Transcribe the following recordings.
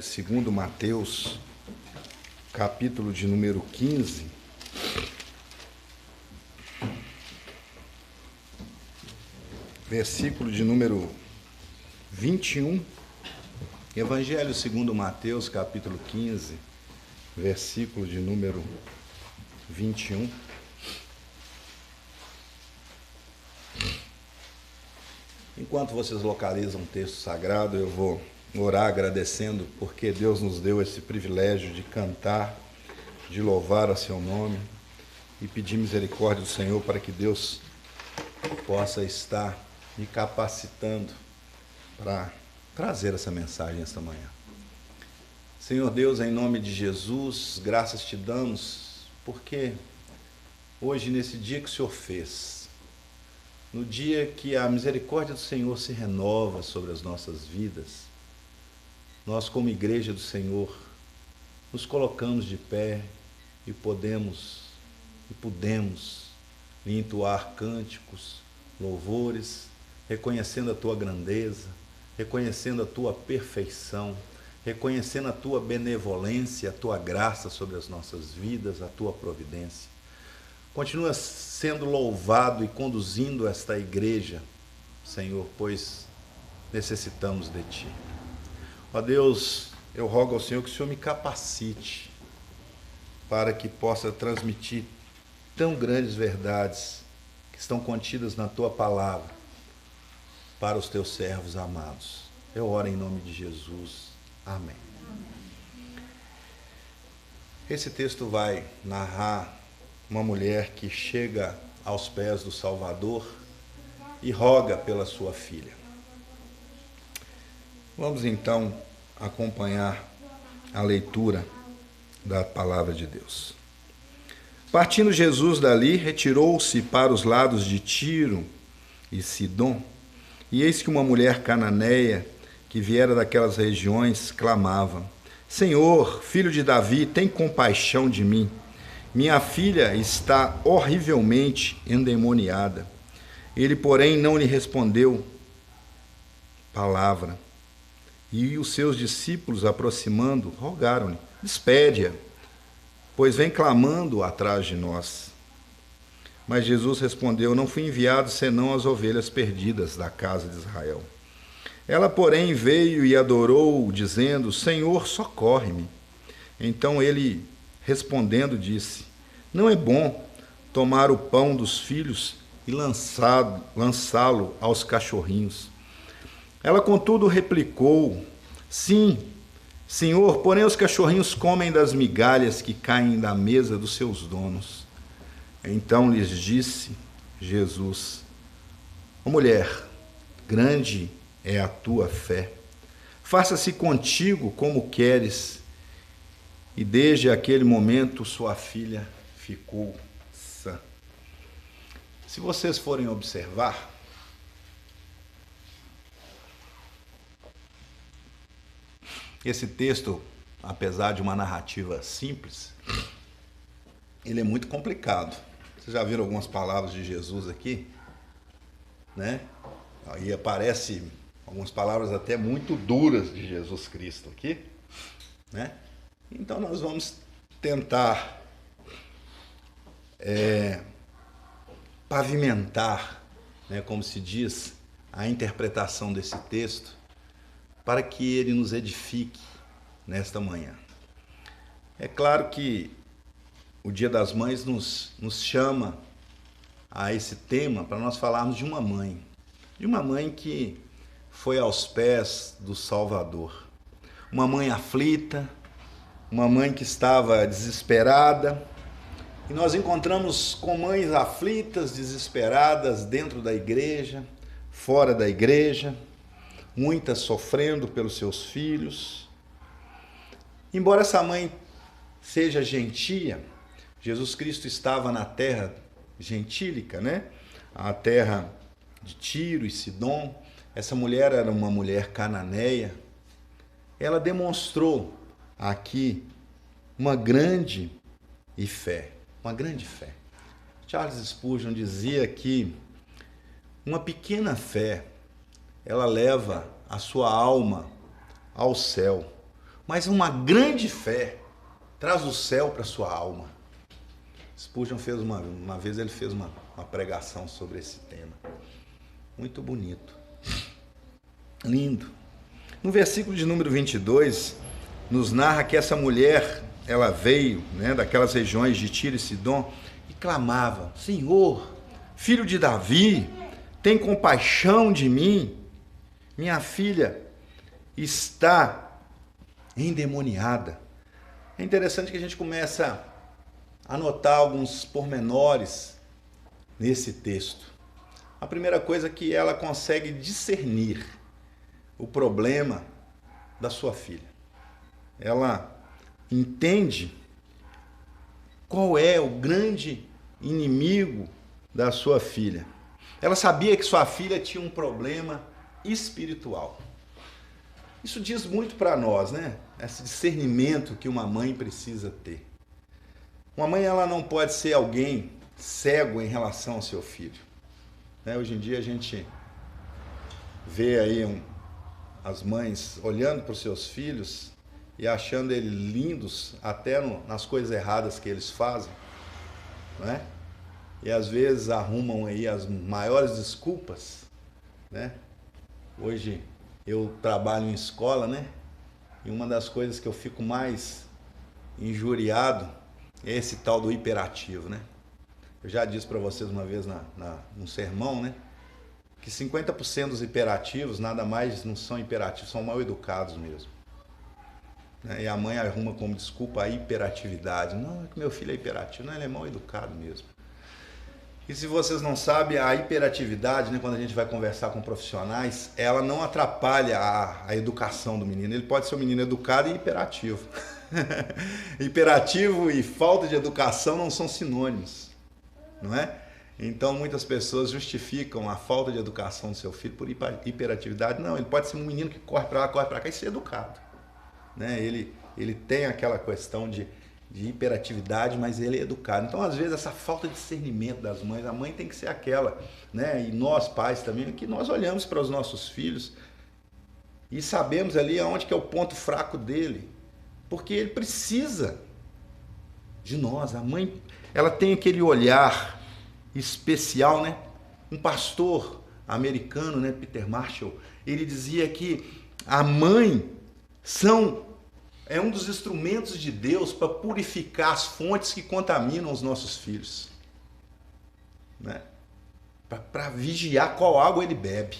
Segundo Mateus, capítulo de número 15, versículo de número 21. Evangelho segundo Mateus, capítulo 15, versículo de número 21. Enquanto vocês localizam o texto sagrado, eu vou orar agradecendo porque Deus nos deu esse privilégio de cantar, de louvar a seu nome e pedir misericórdia do Senhor para que Deus possa estar me capacitando para trazer essa mensagem esta manhã. Senhor Deus, em nome de Jesus, graças te damos porque hoje, nesse dia que o Senhor fez, no dia que a misericórdia do Senhor se renova sobre as nossas vidas, nós, como igreja do Senhor, nos colocamos de pé e pudemos lhe entoar cânticos, louvores, reconhecendo a tua grandeza, reconhecendo a tua perfeição, reconhecendo a tua benevolência, a tua graça sobre as nossas vidas, a tua providência. Continua sendo louvado e conduzindo esta igreja, Senhor, pois necessitamos de ti. Ó Deus, eu rogo ao Senhor que o Senhor me capacite para que possa transmitir tão grandes verdades que estão contidas na tua palavra para os teus servos amados. Eu oro em nome de Jesus. Amém. Esse texto vai narrar uma mulher que chega aos pés do Salvador e roga pela sua filha. Vamos então acompanhar a leitura da palavra de Deus. Partindo Jesus dali, retirou-se para os lados de Tiro e Sidom, e eis que uma mulher cananeia, que viera daquelas regiões, clamava: Senhor, filho de Davi, tem compaixão de mim. Minha filha está horrivelmente endemoniada. Ele, porém, não lhe respondeu palavra. E os seus discípulos, aproximando, rogaram-lhe: despede-a, pois vem clamando atrás de nós. Mas Jesus respondeu: não fui enviado senão as ovelhas perdidas da casa de Israel. Ela, porém, veio e adorou, dizendo: Senhor, socorre-me. Então ele, respondendo, disse: não é bom tomar o pão dos filhos e lançá-lo aos cachorrinhos. Ela, contudo, replicou: sim, Senhor, porém os cachorrinhos comem das migalhas que caem da mesa dos seus donos. Então lhes disse Jesus: ó mulher, grande é a tua fé. Faça-se contigo como queres. E desde aquele momento sua filha ficou sã. Se vocês forem observar, esse texto, apesar de uma narrativa simples, ele é muito complicado. Vocês já viram algumas palavras de Jesus aqui, né? Aí aparece algumas palavras até muito duras de Jesus Cristo aqui, né? Então nós vamos tentar pavimentar, né, como se diz, a interpretação desse texto, para que ele nos edifique nesta manhã. É claro que o Dia das Mães nos chama a esse tema para nós falarmos de uma mãe que foi aos pés do Salvador. Uma mãe aflita, uma mãe que estava desesperada. E nós encontramos com mães aflitas, desesperadas dentro da igreja, fora da igreja, muitas sofrendo pelos seus filhos. Embora essa mãe seja gentia, Jesus Cristo estava na terra gentílica, né? A terra de Tiro e Sidom. Essa mulher era uma mulher cananeia. Ela demonstrou aqui uma grande fé. Charles Spurgeon dizia que uma pequena fé, ela leva a sua alma ao céu. mas uma grande fé traz o céu para sua alma. Spurgeon fez uma vez, ele fez uma pregação sobre esse tema. Muito bonito. Lindo. No versículo de número 22, nos narra que essa mulher, ela veio, né, daquelas regiões de Tiro e Sidom e clamava: Senhor, filho de Davi, tem compaixão de mim. Minha filha está endemoniada. É interessante que a gente começa a notar alguns pormenores nesse texto. A primeira coisa é que ela consegue discernir o problema da sua filha. Ela entende qual é o grande inimigo da sua filha. Ela sabia que sua filha tinha um problema espiritual. Isso diz muito para nós, né? Esse discernimento que uma mãe precisa ter. Uma mãe, ela não pode ser alguém cego em relação ao seu filho. Né? Hoje em dia a gente vê aí as mães olhando para os seus filhos e achando eles lindos até nas coisas erradas que eles fazem, né? E às vezes arrumam aí as maiores desculpas, né? Hoje eu trabalho em escola, né? E uma das coisas que eu fico mais injuriado é esse tal do hiperativo, né? Eu já disse para vocês uma vez num sermão, né? Que 50% dos hiperativos nada mais não são hiperativos, são mal educados mesmo. E a mãe arruma como desculpa a hiperatividade. Não, é que meu filho é hiperativo. Não, ele é mal educado mesmo. E se vocês não sabem, a hiperatividade, né, quando a gente vai conversar com profissionais, ela não atrapalha a educação do menino. Ele pode ser um menino educado e hiperativo. Hiperativo e falta de educação não são sinônimos, não é? Então muitas pessoas justificam a falta de educação do seu filho por hiperatividade. Não, ele pode ser um menino que corre para lá, corre para cá e ser educado, né? Ele tem aquela questão de hiperatividade, mas ele é educado. Então, às vezes, essa falta de discernimento das mães, a mãe tem que ser aquela, né? E nós, pais também, que nós olhamos para os nossos filhos e sabemos ali aonde que é o ponto fraco dele, porque ele precisa de nós. A mãe, ela tem aquele olhar especial, né? Um pastor americano, né, Peter Marshall, ele dizia que a mãe é um dos instrumentos de Deus para purificar as fontes que contaminam os nossos filhos, né? Para vigiar qual água ele bebe,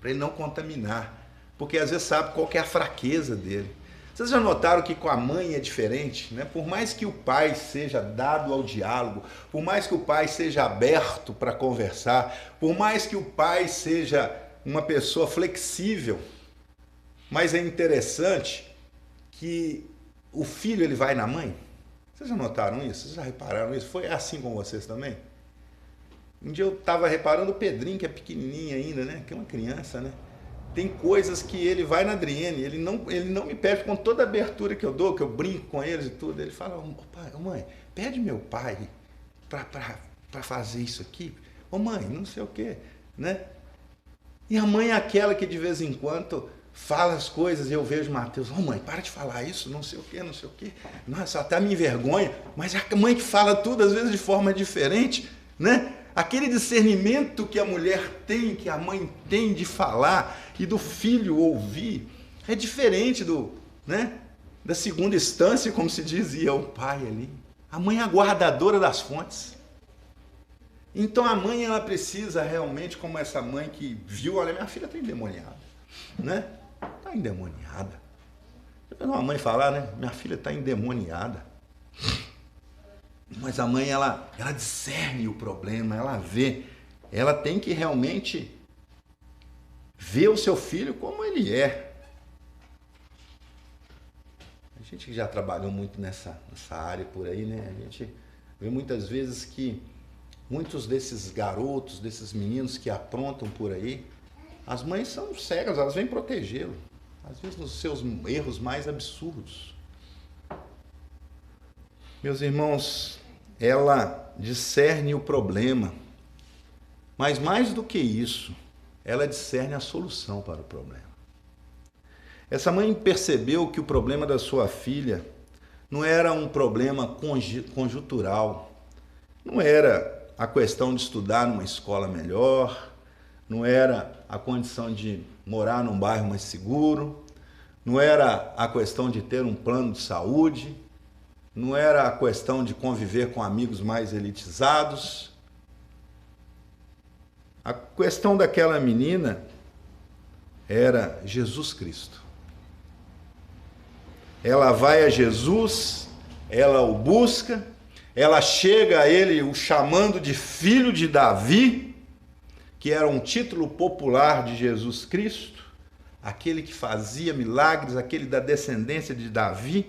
para ele não contaminar, porque às vezes sabe qual que é a fraqueza dele. Vocês já notaram que com a mãe é diferente, né? Por mais que o pai seja dado ao diálogo, por mais que o pai seja aberto para conversar, por mais que o pai seja uma pessoa flexível, mas é interessante que o filho ele vai na mãe. Vocês já notaram isso? Vocês já repararam isso? Foi assim com vocês também? Um dia eu estava reparando o Pedrinho, que é pequenininho ainda, né? Que é uma criança, né? Tem coisas que ele vai na Adriene, ele não me pede com toda a abertura que eu dou, que eu brinco com eles e tudo. Ele fala: ô pai, ô mãe, pede meu pai para fazer isso aqui. Ô mãe, não sei o quê, né? E a mãe é aquela que de vez em quando fala as coisas e eu vejo Mateus: ô mãe, para de falar isso, não sei o quê, não sei o quê. Nossa, até me envergonha, mas é a mãe que fala tudo, às vezes de forma diferente, né? Aquele discernimento que a mulher tem, que a mãe tem de falar e do filho ouvir, é diferente da segunda instância, como se dizia o pai ali. A mãe é a guardadora das fontes. Então a mãe, ela precisa realmente, como essa mãe que viu: olha, minha filha está endemoniada, né? Está endemoniada. Uma mãe falar, né? Minha filha está endemoniada. Mas a mãe, ela discerne o problema, ela vê, ela tem que realmente ver o seu filho como ele é. A gente que já trabalhou muito nessa área por aí, né? A gente vê muitas vezes que muitos desses garotos, desses meninos que aprontam por aí, as mães são cegas, elas vêm protegê-lo, às vezes nos seus erros mais absurdos. Meus irmãos, ela discerne o problema, mas mais do que isso, ela discerne a solução para o problema. Essa mãe percebeu que o problema da sua filha não era um problema conjuntural, não era a questão de estudar numa escola melhor, não era a condição de morar num bairro mais seguro, não era a questão de ter um plano de saúde, não era a questão de conviver com amigos mais elitizados. A questão daquela menina era Jesus Cristo. Ela vai a Jesus, ela o busca, ela chega a ele o chamando de filho de Davi, que era um título popular de Jesus Cristo, aquele que fazia milagres, aquele da descendência de Davi,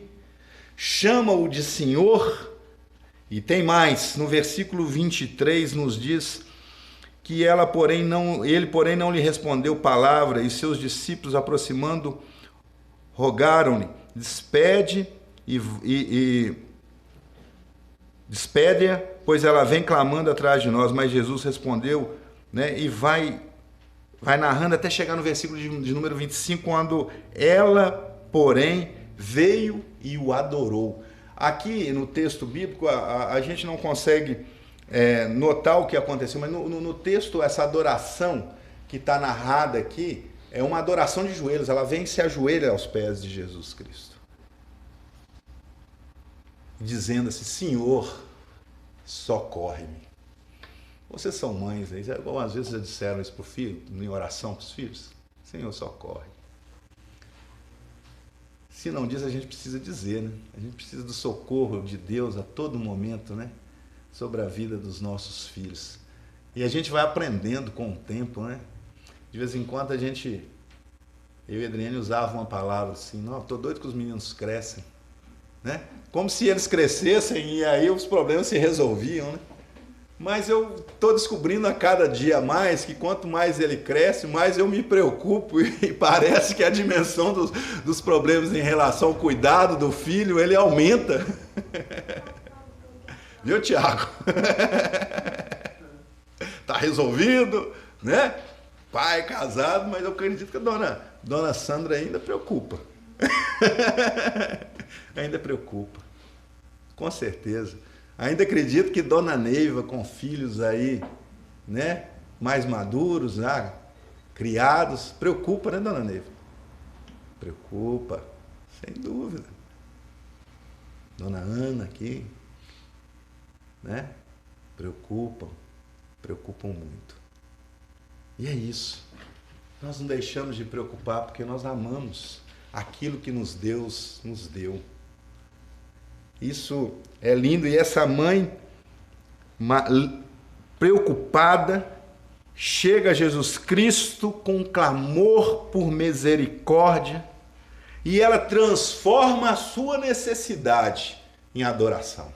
chama-o de Senhor. E tem mais, no versículo 23 nos diz que ele, porém, não lhe respondeu palavra, e seus discípulos, aproximando, rogaram-lhe: despede-a, pois ela vem clamando atrás de nós. Mas Jesus respondeu, né, e vai narrando até chegar no versículo de número 25, quando ela, porém, veio e o adorou. Aqui no texto bíblico a gente não consegue notar o que aconteceu, mas no texto essa adoração que está narrada aqui é uma adoração de joelhos. Ela vem e se ajoelha aos pés de Jesus Cristo, dizendo assim: Senhor, socorre-me. Vocês são mães aí, algumas vezes já disseram isso para o filho, em oração para os filhos: Senhor, socorre. Se não diz, a gente precisa dizer, né? A gente precisa do socorro de Deus a todo momento, né? Sobre a vida dos nossos filhos. E a gente vai aprendendo com o tempo, né? De vez em quando eu e a Adriane usava uma palavra assim: não, tô doido que os meninos crescem, né? Como se eles crescessem e aí os problemas se resolviam, né? Mas eu estou descobrindo a cada dia mais que quanto mais ele cresce, mais eu me preocupo, e parece que a dimensão dos problemas em relação ao cuidado do filho, ele aumenta. Viu, Tiago? Tá resolvido, né? Pai casado, mas eu acredito que a dona Sandra ainda preocupa. Ainda preocupa, com certeza. Ainda acredito que Dona Neiva, com filhos aí, né, mais maduros, criados, preocupa, né, Dona Neiva? Preocupa, sem dúvida. Dona Ana aqui, né, preocupam muito. E é isso. Nós não deixamos de preocupar porque nós amamos aquilo que Deus nos deu. Isso é lindo. E essa mãe, preocupada, chega a Jesus Cristo com clamor por misericórdia, e ela transforma a sua necessidade em adoração.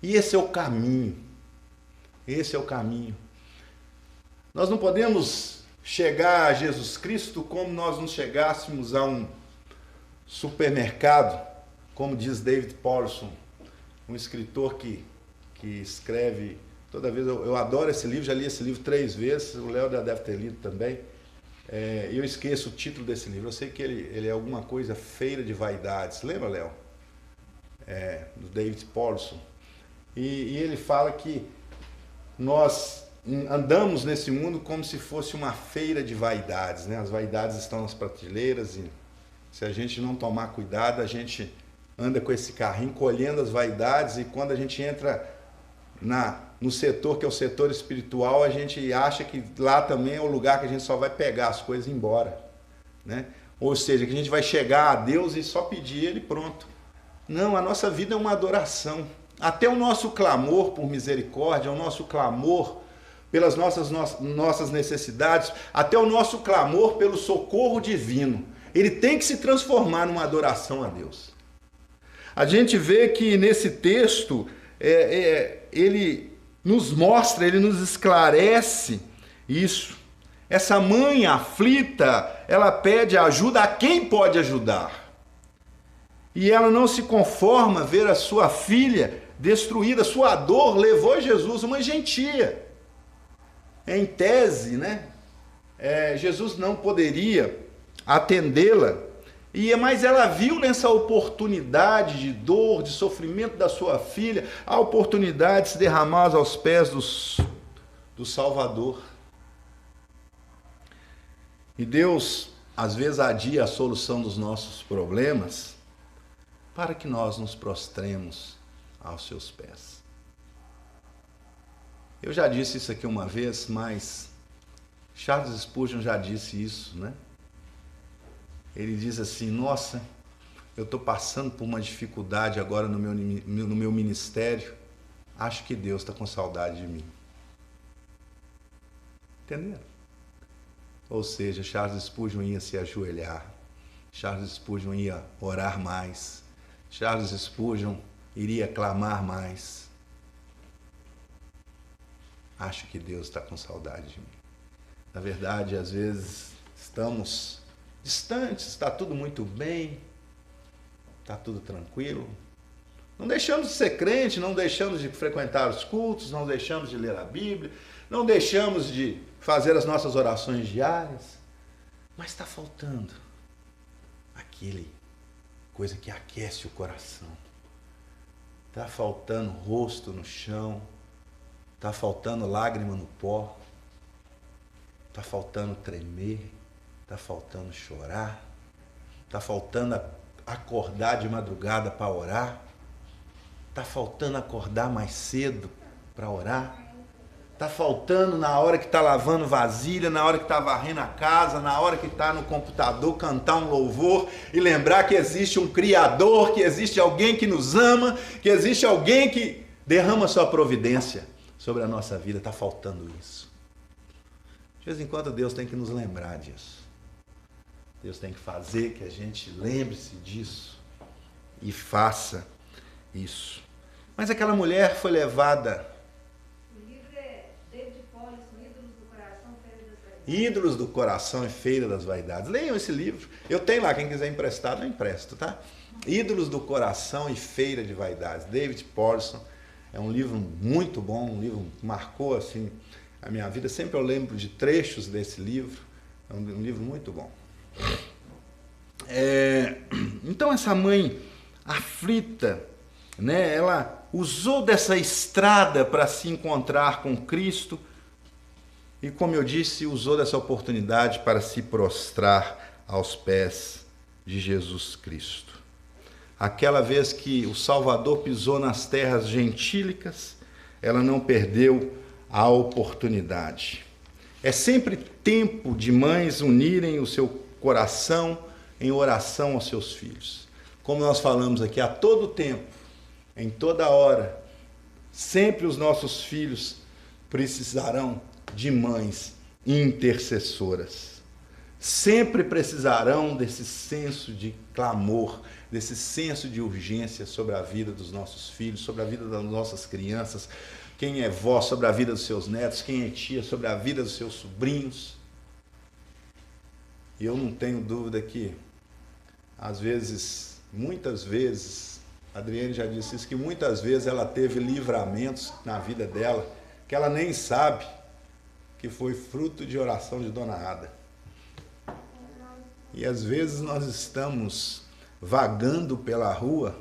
E esse é o caminho. Esse é o caminho. Nós não podemos chegar a Jesus Cristo como nós não chegássemos a um supermercado, como diz David Powlison, um escritor que escreve, toda vez, eu adoro esse livro, já li esse livro 3 vezes, o Léo já deve ter lido também, eu esqueço o título desse livro, eu sei que ele é alguma coisa, Feira de Vaidades, lembra, Léo? Do David Powlison, e ele fala que nós andamos nesse mundo como se fosse uma feira de vaidades, né? As vaidades estão nas prateleiras e se a gente não tomar cuidado, a gente anda com esse carrinho colhendo as vaidades, e quando a gente entra no setor que é o setor espiritual, a gente acha que lá também é o lugar que a gente só vai pegar as coisas e ir embora, né? Ou seja, que a gente vai chegar a Deus e só pedir Ele, pronto. Não, a nossa vida é uma adoração. Até o nosso clamor por misericórdia, o nosso clamor pelas nossas necessidades, até o nosso clamor pelo socorro divino, ele tem que se transformar numa adoração a Deus. A gente vê que nesse texto, ele nos mostra, ele nos esclarece isso. Essa mãe aflita, ela pede ajuda a quem pode ajudar. E ela não se conforma a ver a sua filha destruída. Sua dor levou Jesus uma gentia. Em tese, né? Jesus não poderia atendê-la Mas ela viu nessa oportunidade de dor, de sofrimento da sua filha, a oportunidade de se derramar aos pés do Salvador. E Deus, às vezes, adia a solução dos nossos problemas para que nós nos prostremos aos seus pés. Eu já disse isso aqui uma vez, mas Charles Spurgeon já disse isso, né? Ele diz assim: nossa, eu estou passando por uma dificuldade agora no meu ministério, acho que Deus está com saudade de mim. Entenderam? Ou seja, Charles Spurgeon ia se ajoelhar, Charles Spurgeon ia orar mais, Charles Spurgeon iria clamar mais. Acho que Deus está com saudade de mim. Na verdade, às vezes estamos distantes, está tudo muito bem, está tudo tranquilo. Não deixamos de ser crente, não deixamos de frequentar os cultos, não deixamos de ler a Bíblia, não deixamos de fazer as nossas orações diárias, mas está faltando aquele coisa que aquece o coração. Está faltando rosto no chão, está faltando lágrima no pó, está faltando tremer, está faltando chorar, está faltando acordar de madrugada para orar, está faltando acordar mais cedo para orar, está faltando na hora que está lavando vasilha, na hora que está varrendo a casa, na hora que está no computador cantar um louvor e lembrar que existe um Criador, que existe alguém que nos ama, que existe alguém que derrama sua providência sobre a nossa vida. Está faltando isso. De vez em quando Deus tem que nos lembrar disso. Deus tem que fazer que a gente lembre-se disso e faça isso. Mas aquela mulher foi levada... O livro é David Powlison, Ídolos do Coração, Feira das Vaidades. Ídolos do Coração e Feira das Vaidades. Leiam esse livro. Eu tenho lá, quem quiser emprestar, eu empresto, tá? Ídolos do Coração e Feira de Vaidades. David Powlison. É um livro muito bom, um livro que marcou assim a minha vida. Sempre eu lembro de trechos desse livro. É um livro muito bom. Então essa mãe aflita, né, ela usou dessa estrada para se encontrar com Cristo e, como eu disse, usou dessa oportunidade para se prostrar aos pés de Jesus Cristo. Aquela vez que o Salvador pisou nas terras gentílicas, ela não perdeu a oportunidade. É sempre tempo de mães unirem o seu coração em oração aos seus filhos. Como nós falamos aqui, a todo tempo, em toda hora, sempre os nossos filhos precisarão de mães intercessoras. Sempre precisarão desse senso de clamor, desse senso de urgência sobre a vida dos nossos filhos, sobre a vida das nossas crianças. Quem é vó, sobre a vida dos seus netos, quem é tia, sobre a vida dos seus sobrinhos. E eu não tenho dúvida que, às vezes, muitas vezes, a Adriane já disse isso, que muitas vezes ela teve livramentos na vida dela, que ela nem sabe que foi fruto de oração de Dona Ada. E às vezes nós estamos vagando pela rua,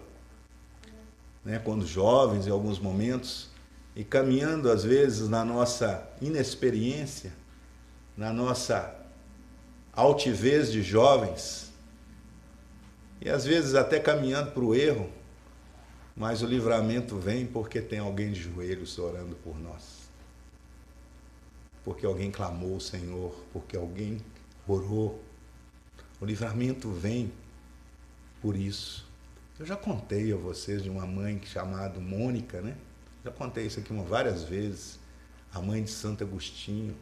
né, quando jovens, em alguns momentos, e caminhando às vezes na nossa inexperiência, na nossa altivez de jovens, e às vezes até caminhando para o erro, mas o livramento vem porque tem alguém de joelhos orando por nós. Porque alguém clamou ao Senhor, porque alguém orou. O livramento vem por isso. Eu já contei a vocês de uma mãe chamada Mônica, né? Já contei isso aqui várias vezes. A mãe de Santo Agostinho.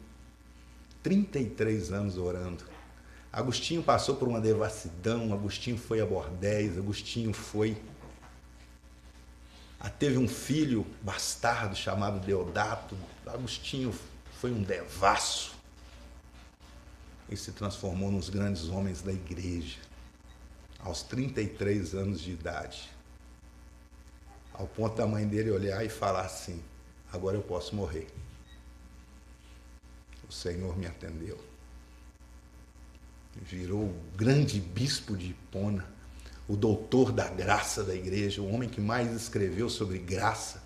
33 anos orando. Agostinho passou por uma devassidão, Agostinho foi a bordéis, Agostinho teve um filho bastardo chamado Deodato. Agostinho foi um devasso e se transformou nos grandes homens da igreja, aos 33 anos de idade, ao ponto da mãe dele olhar e falar assim: agora eu posso morrer, o Senhor me atendeu. virou o grande bispo de Hipona, o doutor da graça da igreja, o homem que mais escreveu sobre graça.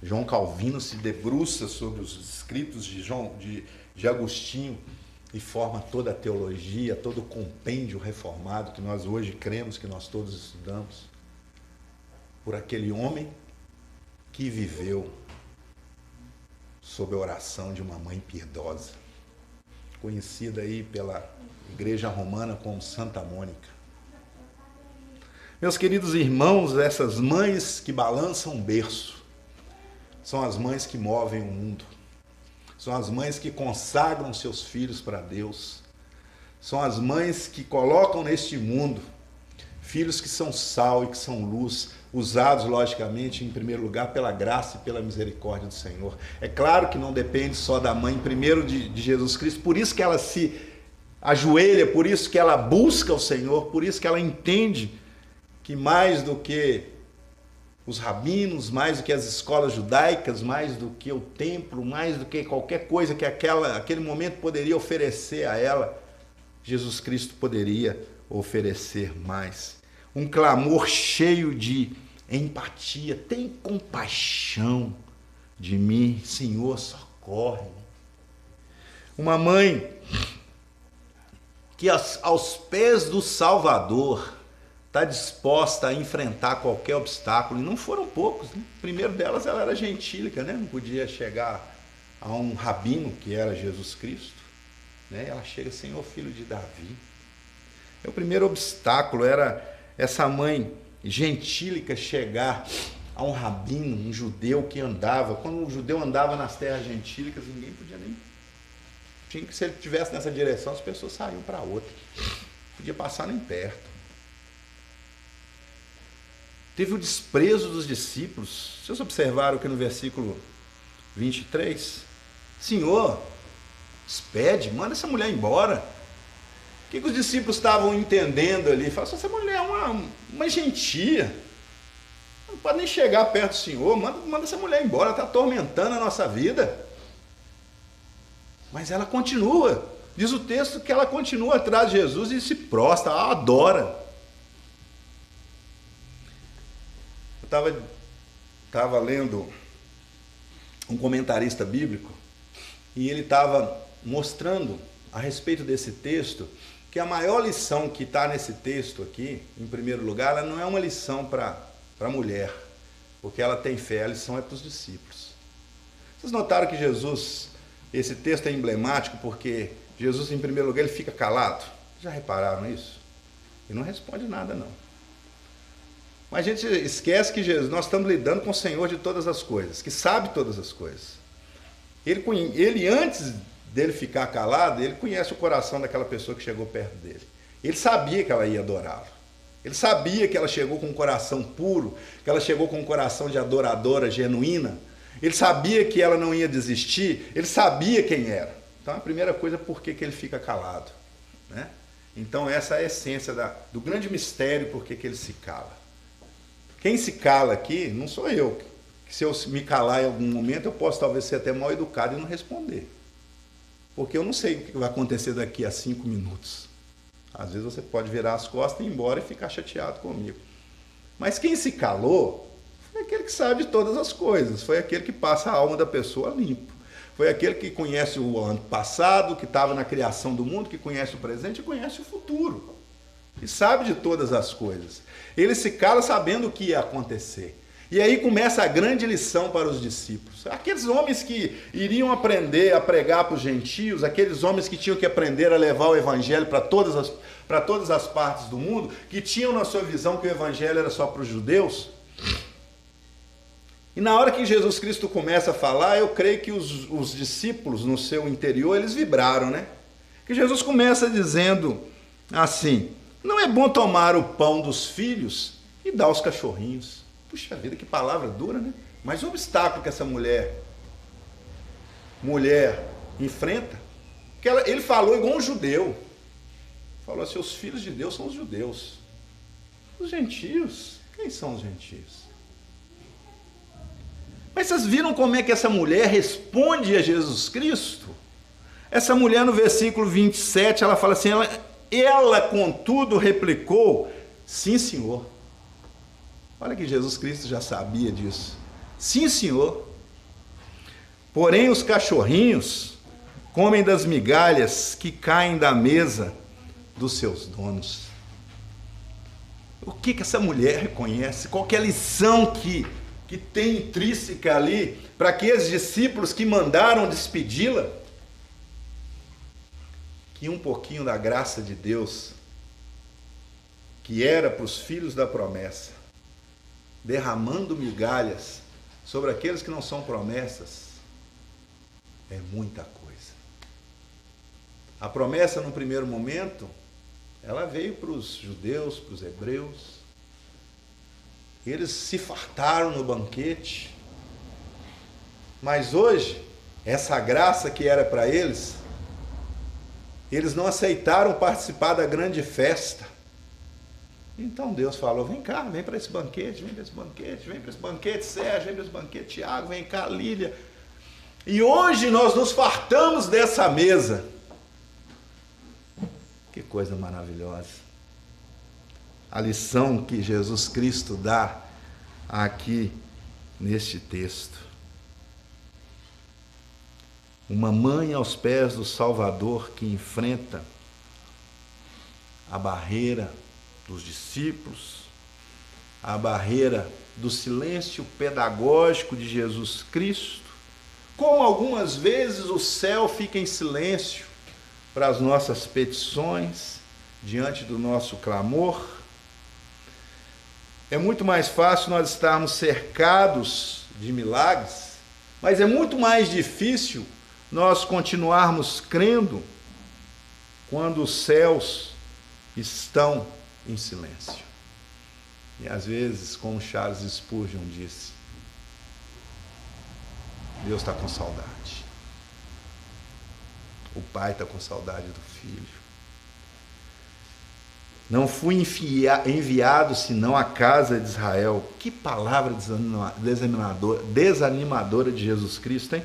João Calvino se debruça sobre os escritos de Agostinho e forma toda a teologia, todo o compêndio reformado que nós hoje cremos, que nós todos estudamos, por aquele homem que viveu sob a oração de uma mãe piedosa, conhecida aí pela Igreja Romana como Santa Mônica. Meus queridos irmãos, essas mães que balançam o berço são as mães que movem o mundo. São as mães que consagram seus filhos para Deus. São as mães que colocam neste mundo filhos que são sal e que são luz, usados, logicamente, em primeiro lugar, pela graça e pela misericórdia do Senhor. É claro que não depende só da mãe, primeiro de Jesus Cristo, por isso que ela se ajoelha, por isso que ela busca o Senhor, por isso que ela entende que mais do que os rabinos, mais do que as escolas judaicas, mais do que o templo, mais do que qualquer coisa que aquele momento poderia oferecer a ela, Jesus Cristo poderia oferecer mais. Um clamor cheio de empatia, tem compaixão de mim, Senhor, socorre. Uma mãe que aos pés do Salvador está disposta a enfrentar qualquer obstáculo, e não foram poucos, né? O primeiro delas, ela era gentílica, né? Não podia chegar a um rabino, que era Jesus Cristo, né? Ela chega, Senhor, filho de Davi. O primeiro obstáculo era essa mãe gentílica chegar a um rabino, um judeu que andava. Quando um judeu andava nas terras gentílicas, ninguém podia nem... Tinha que, se ele estivesse nessa direção, as pessoas saíam para outra. Podia passar nem perto. Teve o desprezo dos discípulos. Vocês observaram que no versículo 23, Senhor, despede, manda essa mulher embora. O que os discípulos estavam entendendo ali? Falaram, essa mulher é uma gentia. Não pode nem chegar perto do Senhor, manda essa mulher embora, está atormentando a nossa vida. Mas ela continua. Diz o texto que ela continua atrás de Jesus e se prostra, ela adora. Eu estava lendo um comentarista bíblico e ele estava mostrando a respeito desse texto que a maior lição que está nesse texto aqui, em primeiro lugar, ela não é uma lição para a mulher, porque ela tem fé, a lição é para os discípulos. Vocês notaram que Jesus, esse texto é emblemático porque Jesus, em primeiro lugar, ele fica calado? Já repararam isso? Ele não responde nada, não. Mas a gente esquece que Jesus, nós estamos lidando com o Senhor de todas as coisas, que sabe todas as coisas. Ele antes dele ficar calado, ele conhece o coração daquela pessoa que chegou perto dele. Ele sabia que ela ia adorá-lo. Ele sabia que ela chegou com um coração puro, que ela chegou com um coração de adoradora genuína. Ele sabia que ela não ia desistir, ele sabia quem era. Então a primeira coisa é por que ele fica calado, né? Então essa é a essência do grande mistério, por que ele se cala. Quem se cala aqui não sou eu. Se eu me calar em algum momento, eu posso talvez ser até mal educado e não responder. Porque eu não sei o que vai acontecer daqui a 5 minutos. Às vezes você pode virar as costas e ir embora e ficar chateado comigo. Mas quem se calou foi aquele que sabe de todas as coisas. Foi aquele que passa a alma da pessoa limpo. Foi aquele que conhece o ano passado, que estava na criação do mundo, que conhece o presente e conhece o futuro. E sabe de todas as coisas. Ele se cala sabendo o que ia acontecer. E aí começa a grande lição para os discípulos. Aqueles homens que iriam aprender a pregar para os gentios, aqueles homens que tinham que aprender a levar o evangelho para todas as partes do mundo, que tinham na sua visão que o evangelho era só para os judeus. E na hora que Jesus Cristo começa a falar, eu creio que os discípulos no seu interior, eles vibraram, né? Que Jesus começa dizendo assim: não é bom tomar o pão dos filhos e dar aos cachorrinhos. Puxa vida, que palavra dura, né? Mas o obstáculo que essa mulher enfrenta, que ele falou igual um judeu. Falou assim, os filhos de Deus são os judeus. Os gentios, quem são os gentios? Mas vocês viram como é que essa mulher responde a Jesus Cristo? Essa mulher no versículo 27, ela fala assim, Ela, contudo, replicou: sim, senhor. Olha que Jesus Cristo já sabia disso. Sim, senhor. Porém, os cachorrinhos comem das migalhas que caem da mesa dos seus donos. O que essa mulher reconhece? Qual que é a lição que tem intrínseca ali para aqueles discípulos que mandaram despedi-la? Que um pouquinho da graça de Deus, que era para os filhos da promessa, derramando migalhas sobre aqueles que não são promessas, é muita coisa. A promessa, no primeiro momento, ela veio para os judeus, para os hebreus. Eles se fartaram no banquete. Mas hoje, essa graça que era para eles, eles não aceitaram participar da grande festa. Então Deus falou: vem cá, vem para esse banquete, vem para esse banquete, vem para esse banquete, Sérgio, vem para esse banquete, Tiago, vem cá, Lília. E hoje nós nos fartamos dessa mesa. Que coisa maravilhosa. A lição que Jesus Cristo dá aqui neste texto. Uma mãe aos pés do Salvador que enfrenta a barreira dos discípulos, a barreira do silêncio pedagógico de Jesus Cristo, como algumas vezes o céu fica em silêncio para as nossas petições, diante do nosso clamor. É muito mais fácil nós estarmos cercados de milagres, mas é muito mais difícil nós continuarmos crendo quando os céus estão em silêncio. E às vezes, como Charles Spurgeon disse, Deus está com saudade. O pai está com saudade do filho. Não fui enviado senão à casa de Israel. Que palavra desanimadora de Jesus Cristo, hein?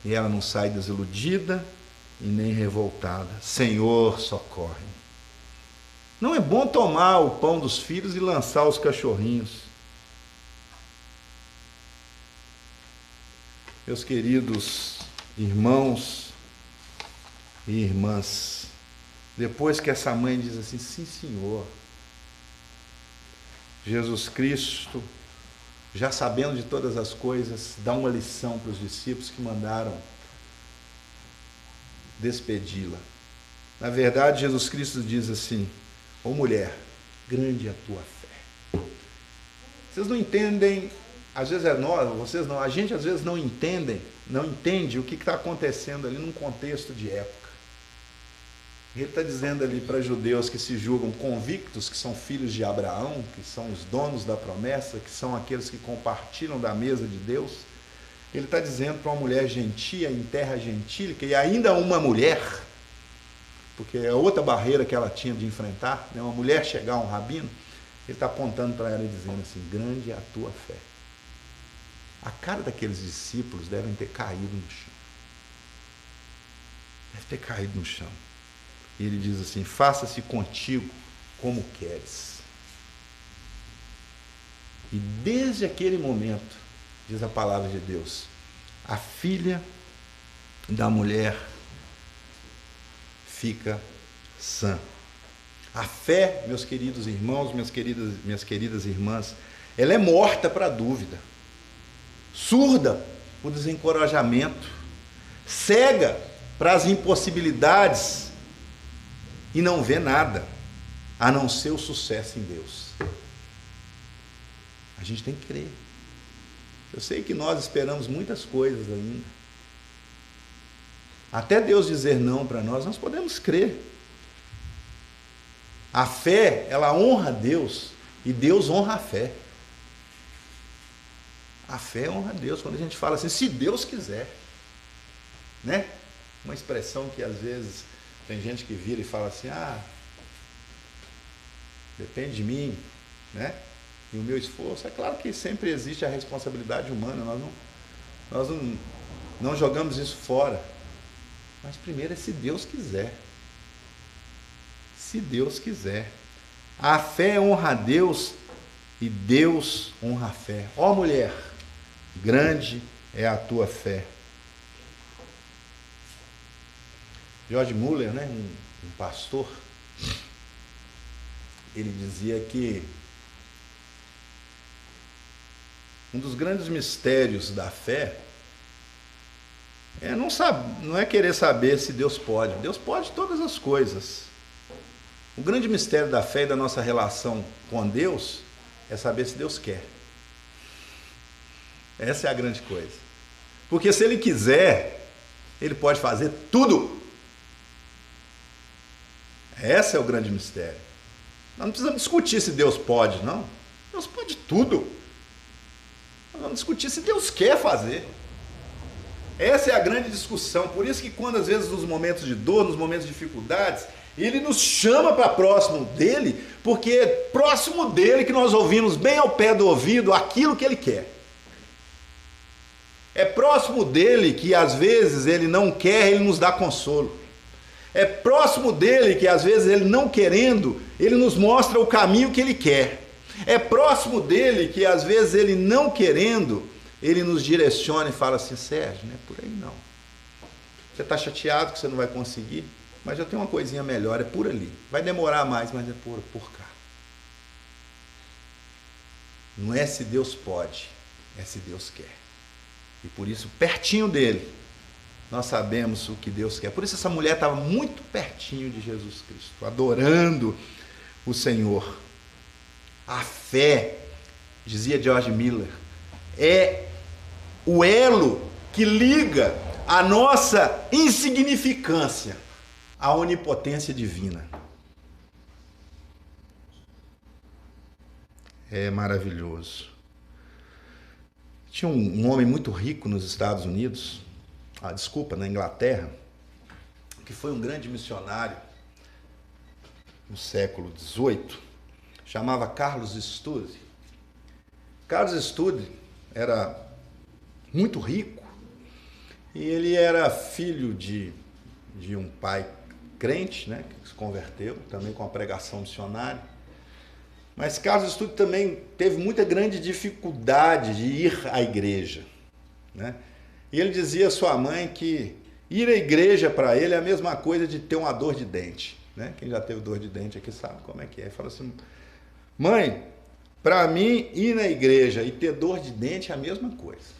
E ela não sai desiludida e nem revoltada. Senhor, socorre. Não é bom tomar o pão dos filhos e lançar os cachorrinhos. Meus queridos irmãos e irmãs, depois que essa mãe diz assim: sim, senhor, Jesus Cristo, já sabendo de todas as coisas, dá uma lição para os discípulos que mandaram despedi-la. Na verdade, Jesus Cristo diz assim: ô mulher, grande é a tua fé. Vocês não entendem, às vezes é nós, vocês não, a gente às vezes não entende o que está acontecendo ali num contexto de época. Ele está dizendo ali para judeus que se julgam convictos, que são filhos de Abraão, que são os donos da promessa, que são aqueles que compartilham da mesa de Deus. Ele está dizendo para uma mulher gentia, em terra gentílica, e ainda uma mulher, porque é outra barreira que ela tinha de enfrentar, né? Uma mulher chegar a um rabino, ele está apontando para ela e dizendo assim: grande é a tua fé. A cara daqueles discípulos devem ter caído no chão. Deve ter caído no chão. E ele diz assim: faça-se contigo como queres. E desde aquele momento, diz a palavra de Deus, a filha da mulher fica sã. A fé, meus queridos irmãos, minhas queridas irmãs, ela é morta para a dúvida, surda para o desencorajamento, cega para as impossibilidades e não vê nada, a não ser o sucesso em Deus. A gente tem que crer. Eu sei que nós esperamos muitas coisas ainda. Até Deus dizer não para nós podemos crer. A fé, ela honra a Deus e Deus honra a fé. A fé honra a Deus. Quando a gente fala assim, se Deus quiser, né? Uma expressão que às vezes tem gente que vira e fala assim: depende de mim, né? E o meu esforço. É claro que sempre existe a responsabilidade humana, nós não jogamos isso fora. Mas primeiro é se Deus quiser. Se Deus quiser. A fé honra a Deus e Deus honra a fé. Ó mulher, grande é a tua fé. George Muller, né, um pastor, ele dizia que um dos grandes mistérios da fé não é querer saber se Deus pode. Deus pode todas as coisas. O grande mistério da fé e da nossa relação com Deus é saber se Deus quer. Essa é a grande coisa. Porque se Ele quiser, Ele pode fazer tudo. Esse é o grande mistério. Nós não precisamos discutir se Deus pode, não. Deus pode tudo. Nós vamos discutir se Deus quer fazer. Essa é a grande discussão. Por isso que quando às vezes nos momentos de dor, nos momentos de dificuldades, Ele nos chama para próximo dEle, porque é próximo dEle que nós ouvimos bem ao pé do ouvido aquilo que Ele quer. É próximo dEle que às vezes Ele não quer, Ele nos dá consolo. É próximo dEle que às vezes Ele não querendo, Ele nos mostra o caminho que Ele quer. É próximo dEle que às vezes Ele não querendo, Ele nos direciona e fala assim: Sérgio, não é por aí não. Você está chateado que você não vai conseguir, mas já tem uma coisinha melhor, é por ali. Vai demorar mais, mas é por cá. Não é se Deus pode, é se Deus quer. E por isso, pertinho dele, nós sabemos o que Deus quer. Por isso essa mulher estava muito pertinho de Jesus Cristo, adorando o Senhor. A fé, dizia George Miller, é o elo que liga a nossa insignificância à onipotência divina. É maravilhoso. Tinha um homem muito rico nos Estados Unidos, na Inglaterra, que foi um grande missionário no século XVIII, chamava Carlos Studd. Carlos Studd era muito rico e ele era filho de um pai crente, né, que se converteu também com a pregação missionária. Mas Carlos Studd também teve muita grande dificuldade de ir à igreja, né? E ele dizia à sua mãe que ir à igreja para ele é a mesma coisa de ter uma dor de dente, né? Quem já teve dor de dente aqui sabe como é que é. Ele fala assim: mãe, para mim ir na igreja e ter dor de dente é a mesma coisa,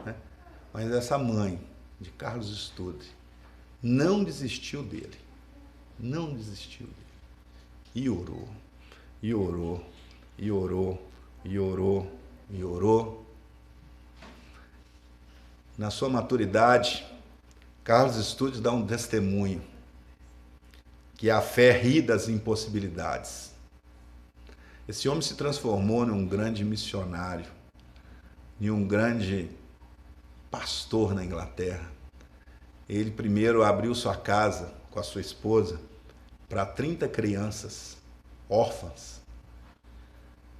né? Mas essa mãe de Carlos Studd não desistiu dele, não desistiu dele, e orou, e orou, e orou, e orou, e orou. Na sua maturidade, Carlos Studd dá um testemunho que a fé ri das impossibilidades. Esse homem se transformou num grande missionário, em um grande pastor na Inglaterra. Ele primeiro abriu sua casa com a sua esposa para 30 crianças órfãs.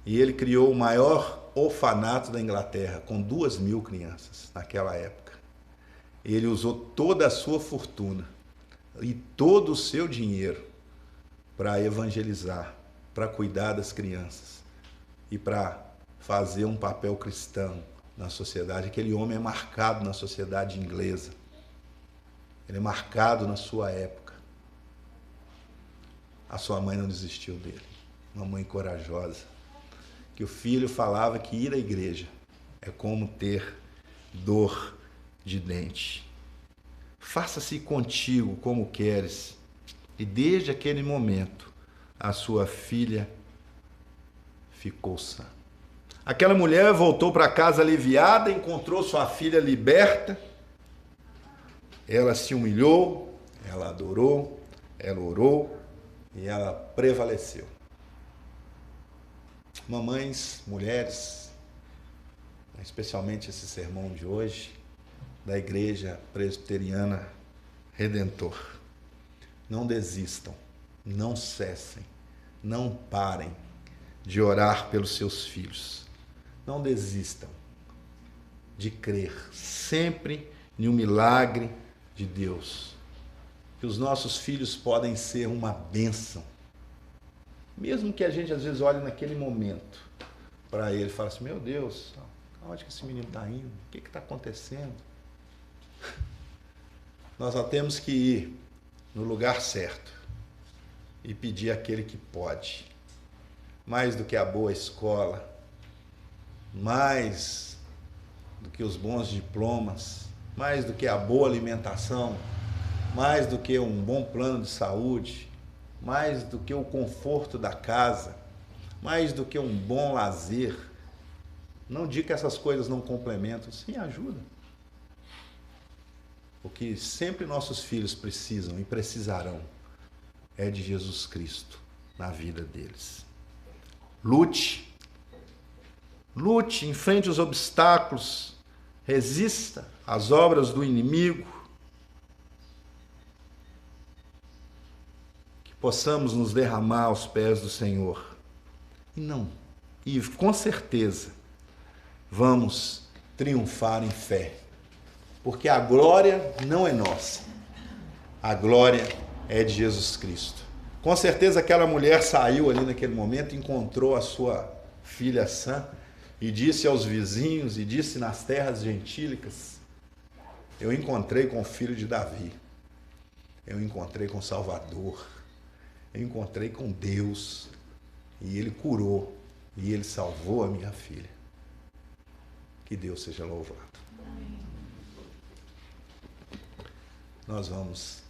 E ele criou o maior orfanato da Inglaterra, com 2.000 crianças naquela época. Ele usou toda a sua fortuna e todo o seu dinheiro para evangelizar, para cuidar das crianças e para fazer um papel cristão na sociedade. Aquele homem é marcado na sociedade inglesa. Ele é marcado na sua época. A sua mãe não desistiu dele. Uma mãe corajosa. Que o filho falava que ir à igreja é como ter dor de dente. Faça-se contigo como queres. E desde aquele momento, a sua filha ficou sã. Aquela mulher voltou para casa aliviada, encontrou sua filha liberta. Ela se humilhou, ela adorou, ela orou e ela prevaleceu. Mamães, mulheres, especialmente esse sermão de hoje, da Igreja Presbiteriana Redentor. Não desistam, não cessem, não parem de orar pelos seus filhos. Não desistam de crer sempre em um milagre de Deus. que os nossos filhos podem ser uma bênção. Mesmo que a gente às vezes olhe naquele momento para ele e fale assim, meu Deus, aonde que esse menino está indo? O que está acontecendo? Nós só temos que ir no lugar certo e pedir àquele que pode. Mais do que a boa escola, mais do que os bons diplomas, mais do que a boa alimentação, mais do que um bom plano de saúde, mais do que o conforto da casa, mais do que um bom lazer. Não digo que essas coisas não complementam, sim, ajudam. O que sempre nossos filhos precisam e precisarão é de Jesus Cristo na vida deles. Lute, enfrente os obstáculos, resista às obras do inimigo, que possamos nos derramar aos pés do Senhor. E com certeza vamos triunfar em fé, porque a glória não é nossa, a glória é de Jesus Cristo. Com certeza aquela mulher saiu ali naquele momento, encontrou a sua filha sã e disse aos vizinhos e disse nas terras gentílicas, eu encontrei com o filho de Davi, eu encontrei com o Salvador, eu encontrei com Deus e ele curou e ele salvou a minha filha. Que Deus seja louvado. Nós vamos